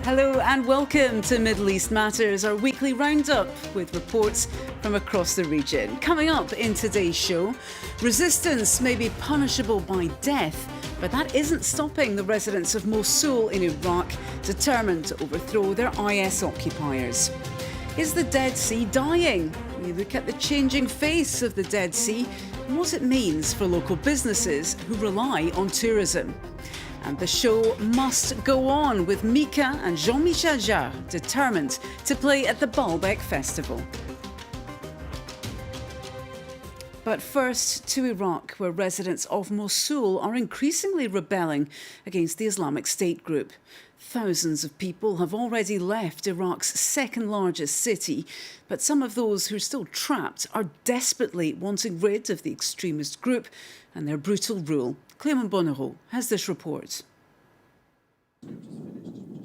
Hello and welcome to Middle East Matters, our weekly roundup with reports from across the region. Coming up in today's show, resistance may be punishable by death, but that isn't stopping the residents of Mosul in Iraq determined to overthrow their IS occupiers. Is the Dead Sea dying? We look at the changing face of the Dead Sea and what it means for local businesses who rely on tourism. And the show must go on with Mika and Jean-Michel Jarre determined to play at the Baalbeck Festival. But first to Iraq, where residents of Mosul are increasingly rebelling against the Islamic State group. Thousands of people have already left Iraq's second largest city, but some of those who are still trapped are desperately wanting rid of the extremist group and their brutal rule. Clément Bonnereau has this report.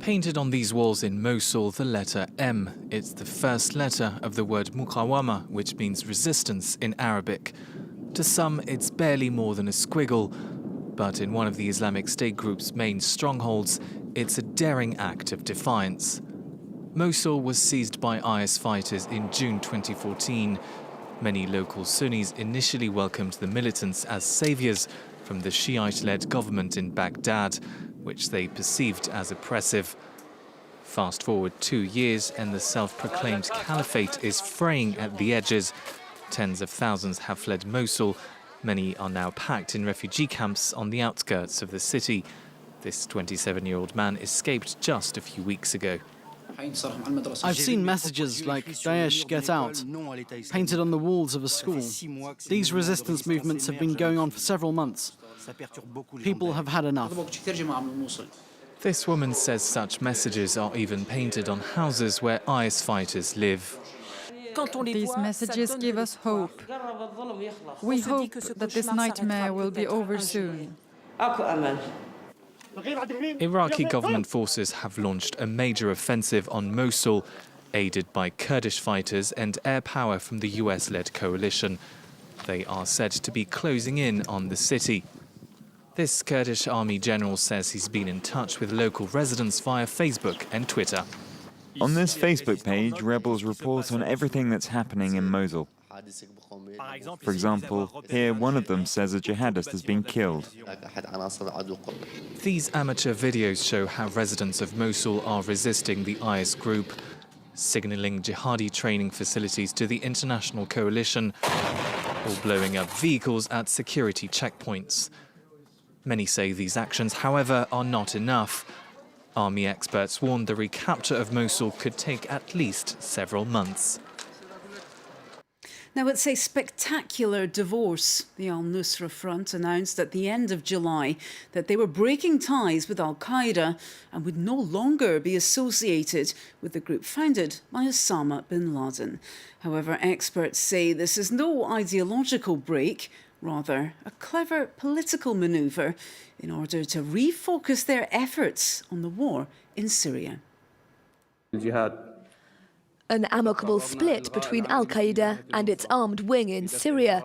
Painted on these walls in Mosul, the letter M. It's the first letter of the word muqawama, which means resistance in Arabic. To some, it's barely more than a squiggle, but in one of the Islamic State group's main strongholds, it's a daring act of defiance. Mosul was seized by IS fighters in June 2014. Many local Sunnis initially welcomed the militants as saviours from the Shiite-led government in Baghdad, which they perceived as oppressive. Fast forward 2 years and the self-proclaimed caliphate is fraying at the edges. Tens of thousands have fled Mosul. Many are now packed in refugee camps on the outskirts of the city. This 27-year-old man escaped just a few weeks ago. I've seen messages like Daesh get out, painted on the walls of a school. These resistance movements have been going on for several months. People have had enough. This woman says such messages are even painted on houses where IS fighters live. These messages give us hope. We hope that this nightmare will be over soon. Iraqi government forces have launched a major offensive on Mosul, aided by Kurdish fighters and air power from the US-led coalition. They are said to be closing in on the city. This Kurdish army general says he's been in touch with local residents via Facebook and Twitter. On this Facebook page, rebels report on everything that's happening in Mosul. For example, here one of them says a jihadist has been killed. These amateur videos show how residents of Mosul are resisting the IS group, signalling jihadi training facilities to the international coalition, or blowing up vehicles at security checkpoints. Many say these actions, however, are not enough. Army experts warn the recapture of Mosul could take at least several months. Now, it's a spectacular divorce. The Al-Nusra front announced at the end of July that they were breaking ties with Al-Qaeda and would no longer be associated with the group founded by Osama bin Laden. However, experts say this is no ideological break, rather a clever political manoeuvre in order to refocus their efforts on the war in Syria. An amicable split between Al-Qaeda and its armed wing in Syria.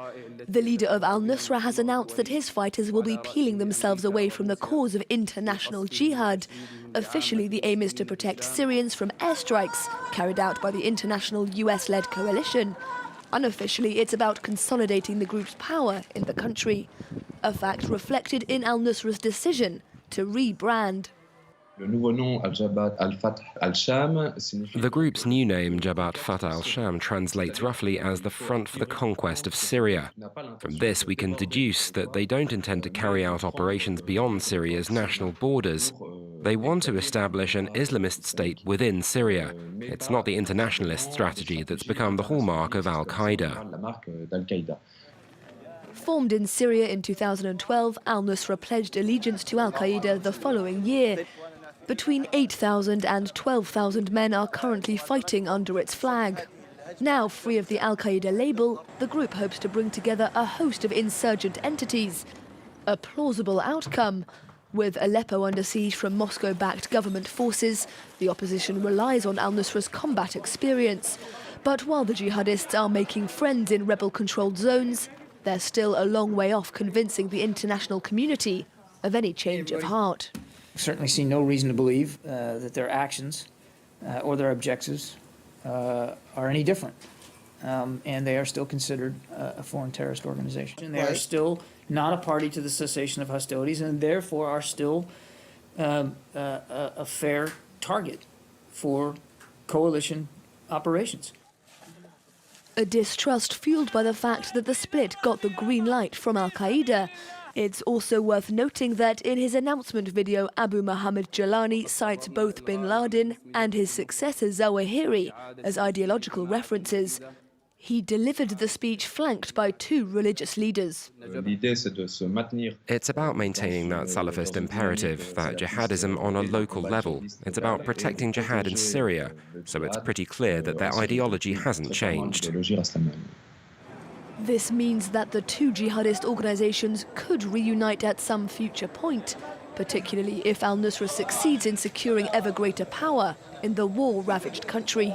The leader of Al-Nusra has announced that his fighters will be peeling themselves away from the cause of international jihad. Officially, the aim is to protect Syrians from airstrikes carried out by the international US-led coalition. Unofficially, it's about consolidating the group's power in the country, a fact reflected in Al-Nusra's decision to rebrand. The group's new name, Jabhat Fatah al-Sham, translates roughly as the Front for the Conquest of Syria. From this, we can deduce that they don't intend to carry out operations beyond Syria's national borders. They want to establish an Islamist state within Syria. It's not the internationalist strategy that's become the hallmark of Al-Qaeda. Formed in Syria in 2012, Al-Nusra pledged allegiance to Al-Qaeda the following year. Between 8,000 and 12,000 men are currently fighting under its flag. Now free of the Al-Qaeda label, the group hopes to bring together a host of insurgent entities. A plausible outcome. With Aleppo under siege from Moscow-backed government forces, the opposition relies on Al-Nusra's combat experience. But while the jihadists are making friends in rebel-controlled zones, they're still a long way off convincing the international community of any change of heart. certainly see no reason to believe that their actions or their objectives are any different. And they are still considered a foreign terrorist organization. And they are still not a party to the cessation of hostilities and therefore are still a fair target for coalition operations. A distrust fueled by the fact that the split got the green light from Al-Qaeda. It's also worth noting that in his announcement video, Abu Mohammed Jalani cites both bin Laden and his successor Zawahiri as ideological references. He delivered the speech flanked by two religious leaders. It's about maintaining that Salafist imperative, that jihadism on a local level. It's about protecting jihad in Syria, so it's pretty clear that their ideology hasn't changed. This means that the two jihadist organizations could reunite at some future point, particularly if Al-Nusra succeeds in securing ever greater power in the war-ravaged country.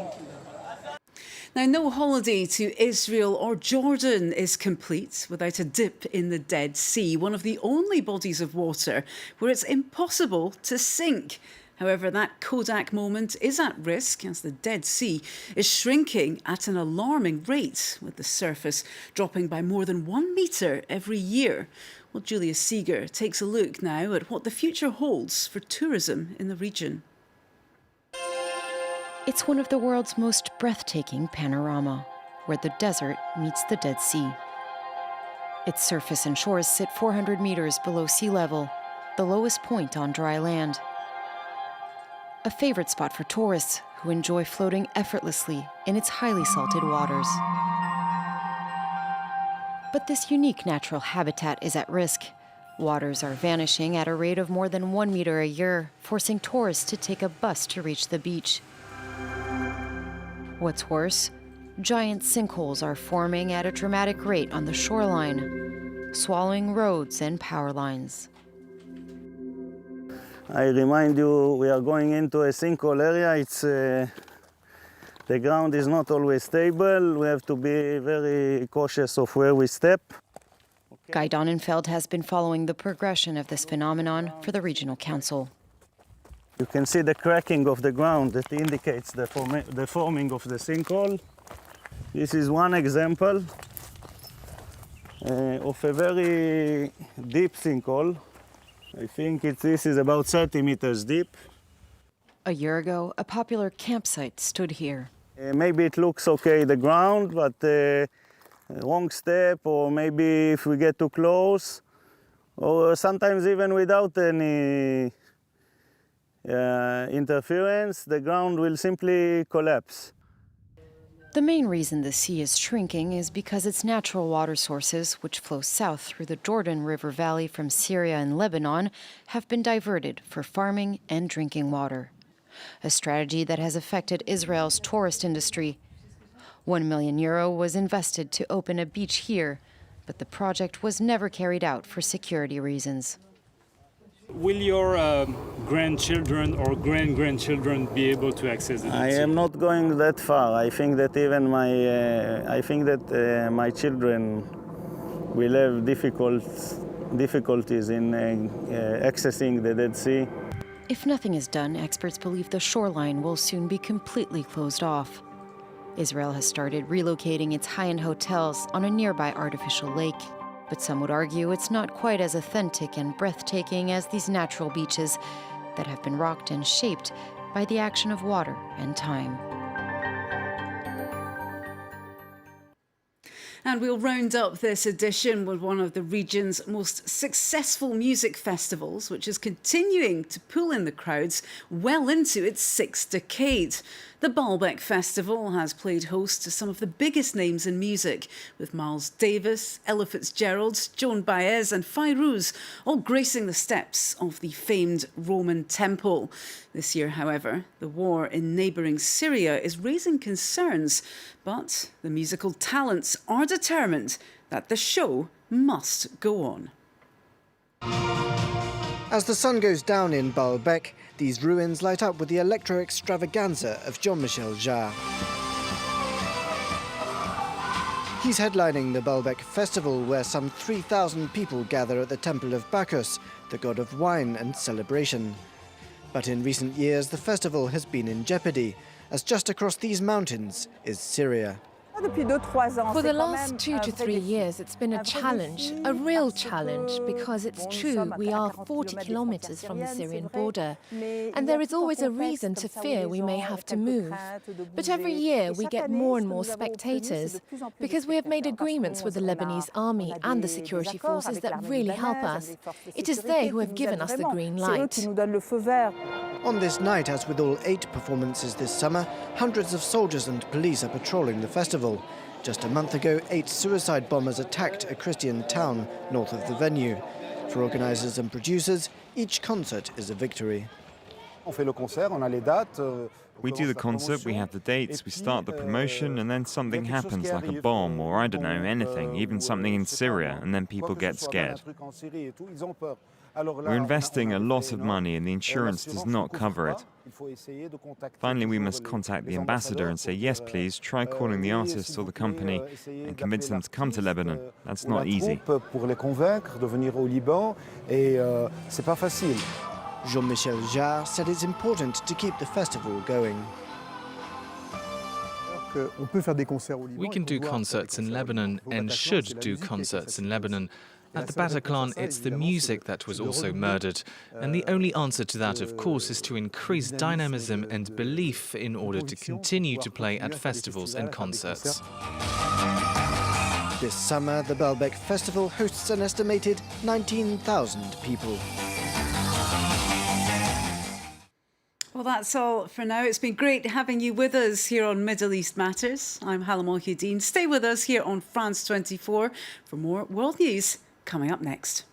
Now, no holiday to Israel or Jordan is complete without a dip in the Dead Sea, one of the only bodies of water where it's impossible to sink. However, that Kodak moment is at risk as the Dead Sea is shrinking at an alarming rate, with the surface dropping by more than 1 metre every year. Well, Julia Seeger takes a look now at what the future holds for tourism in the region. It's one of the world's most breathtaking panorama, where the desert meets the Dead Sea. Its surface and shores sit 400 meters below sea level, the lowest point on dry land. A favorite spot for tourists who enjoy floating effortlessly in its highly salted waters. But this unique natural habitat is at risk. Waters are vanishing at a rate of more than 1 meter a year, forcing tourists to take a bus to reach the beach. What's worse, giant sinkholes are forming at a dramatic rate on the shoreline, swallowing roads and power lines. I remind you, we are going into a sinkhole area. The ground is not always stable. We have to be very cautious of where we step. Guy Donnenfeld has been following the progression of this phenomenon for the Regional Council. You can see the cracking of the ground that indicates the forming of the sinkhole. This is one example of a very deep sinkhole. I think this is about 30 meters deep. A year ago, a popular campsite stood here. Maybe it looks okay, the ground, but wrong step, or maybe if we get too close, or sometimes even without any interference, the ground will simply collapse. The main reason the sea is shrinking is because its natural water sources, which flow south through the Jordan River Valley from Syria and Lebanon, have been diverted for farming and drinking water. A strategy that has affected Israel's tourist industry. €1 million was invested to open a beach here, but the project was never carried out for security reasons. Will your grandchildren or grandchildren be able to access it? I am not going that far. I think that even my children will have difficulties in accessing the Dead Sea. If nothing is done, experts believe the shoreline will soon be completely closed off. Israel has started relocating its high-end hotels on a nearby artificial lake. But some would argue it's not quite as authentic and breathtaking as these natural beaches that have been rocked and shaped by the action of water and time. And we'll round up this edition with one of the region's most successful music festivals, which is continuing to pull in the crowds well into its 6th decade. The Baalbeck Festival has played host to some of the biggest names in music, with Miles Davis, Ella Fitzgerald, Joan Baez and Fairuz all gracing the steps of the famed Roman temple. This year, however, the war in neighbouring Syria is raising concerns, but the musical talents are determined that the show must go on. As the sun goes down in Baalbeck, these ruins light up with the electro-extravaganza of Jean-Michel Jarre. He's headlining the Baalbeck Festival, where some 3,000 people gather at the Temple of Bacchus, the god of wine and celebration. But in recent years, the festival has been in jeopardy, as just across these mountains is Syria. For the last 2 to 3 years, it's been a challenge, a real challenge, because it's true, we are 40 kilometers from the Syrian border, and there is always a reason to fear we may have to move. But every year we get more and more spectators, because we have made agreements with the Lebanese army and the security forces that really help us. It is they who have given us the green light. On this night, as with all 8 performances this summer, hundreds of soldiers and police are patrolling the festival. Just a month ago, 8 suicide bombers attacked a Christian town north of the venue. For organisers and producers, each concert is a victory. We do the concert, we have the dates, we start the promotion, and then something happens, like a bomb, or I don't know, anything, even something in Syria, and then people get scared. We're investing a lot of money and the insurance does not cover it. Finally, we must contact the ambassador and say, yes, please, try calling the artist or the company and convince them to come to Lebanon. That's not easy. Jean-Michel Jarre said it's important to keep the festival going. We can do concerts in Lebanon and should do concerts in Lebanon. At the Bataclan, it's the music that was also murdered. And the only answer to that, of course, is to increase dynamism and belief in order to continue to play at festivals and concerts. This summer, the Baalbeck Festival hosts an estimated 19,000 people. Well, that's all for now. It's been great having you with us here on Middle East Matters. I'm Hala Mohyeddin. Stay with us here on France 24 for more world news coming up next.